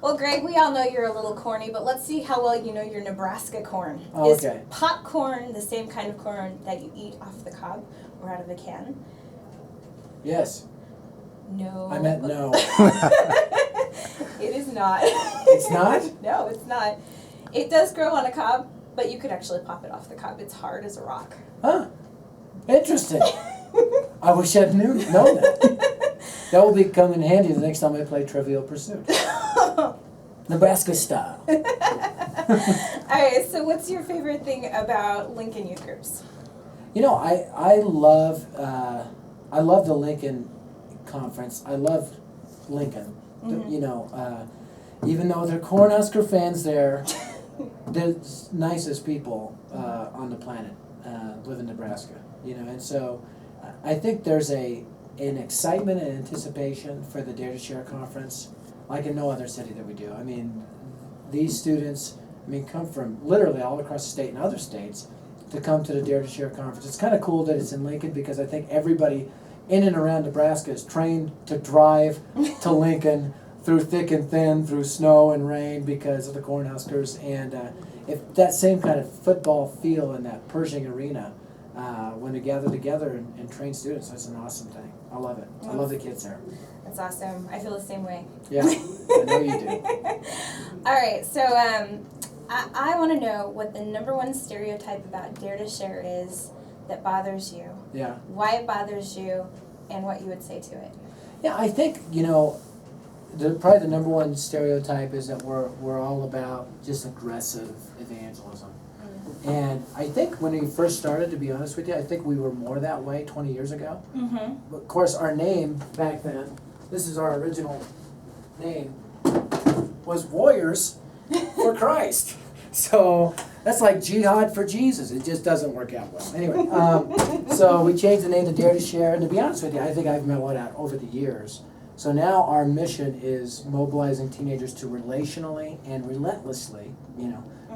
Well, Greg, we all know you're a little corny, but let's see how well you know your Nebraska corn. Oh, Is okay. popcorn the same kind of corn that you eat off the cob or out of a can? Yes. No. I meant no. It is not. It's not? No, it's not. It does grow on a cob, but you could actually pop it off the cob. It's hard as a rock. Huh. Interesting. I wish I'd known that. That will be come in handy the next time I play Trivial Pursuit. Nebraska style. Alright, so what's your favorite thing about Lincoln Youth Groups? You know, I love the Lincoln Conference. I love Lincoln. Mm-hmm. You know, even though they're Cornhusker fans, they're the nicest people on the planet live in Nebraska. You know, and so I think there's an excitement and anticipation for the Dare to Share conference like in no other city that we do. I mean, these students, come from literally all across the state and other states to come to the Dare to Share conference. It's kind of cool that it's in Lincoln because I think everybody in and around Nebraska is trained to drive to Lincoln through thick and thin, through snow and rain because of the Cornhuskers. And if that same kind of football feel in that Pershing arena when they gather together and train students, that's an awesome thing. I love it. I love the kids there. That's awesome. I feel the same way. Yeah, I know you do. All right, so I want to know what the number one stereotype about Dare to Share is that bothers you. Yeah. Why it bothers you, and what you would say to it. Yeah, I think, probably the number one stereotype is that we're all about just aggressive evangelism. Mm-hmm. And I think when we first started, to be honest with you, I think we were more that way 20 years ago. Mm-hmm. But of course, our name back then, this is our original name, was Warriors for Christ. So that's like jihad for Jesus. It just doesn't work out well. Anyway, so we changed the name to Dare to Share. And to be honest with you, I think I've mellowed out over the years. So now our mission is mobilizing teenagers to relationally and relentlessly,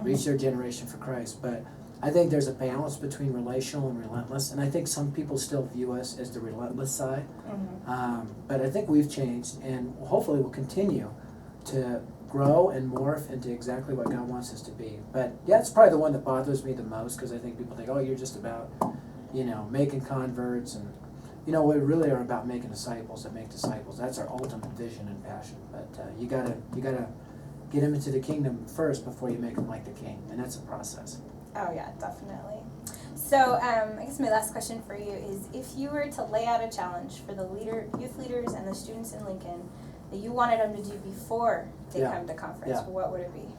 reach their generation for Christ. But I think there's a balance between relational and relentless, and I think some people still view us as the relentless side. Mm-hmm. But I think we've changed, and hopefully we'll continue to grow and morph into exactly what God wants us to be. But yeah, it's probably the one that bothers me the most, because I think people think, oh, you're just about, making converts, and we really are about making disciples that make disciples. That's our ultimate vision and passion. But you gotta get them into the kingdom first before you make them like the king, and that's a process. Oh yeah, definitely. So I guess my last question for you is, if you were to lay out a challenge for the youth leaders and the students in Lincoln that you wanted them to do before they come to conference, what would it be?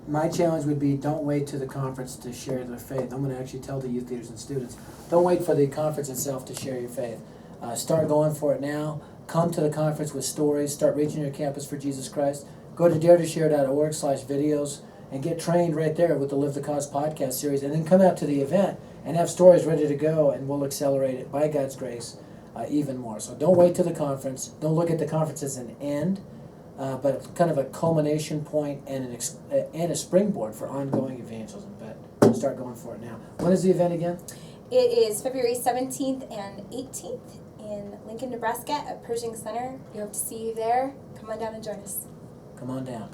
My challenge would be, don't wait to the conference to share their faith. I'm going to actually tell the youth leaders and students, don't wait for the conference itself to share your faith. Start going for it now. Come to the conference with stories. Start reaching your campus for Jesus Christ. Go to daretoshare.org/videos and get trained right there with the Live the Cause podcast series, and then come out to the event and have stories ready to go, and we'll accelerate it by God's grace even more. So don't wait to the conference. Don't look at the conference as an end, but kind of a culmination point and a springboard for ongoing evangelism. But start going for it now. When is the event again? It is February 17th and 18th in Lincoln, Nebraska at Pershing Center. We hope to see you there. Come on down and join us. Come on down.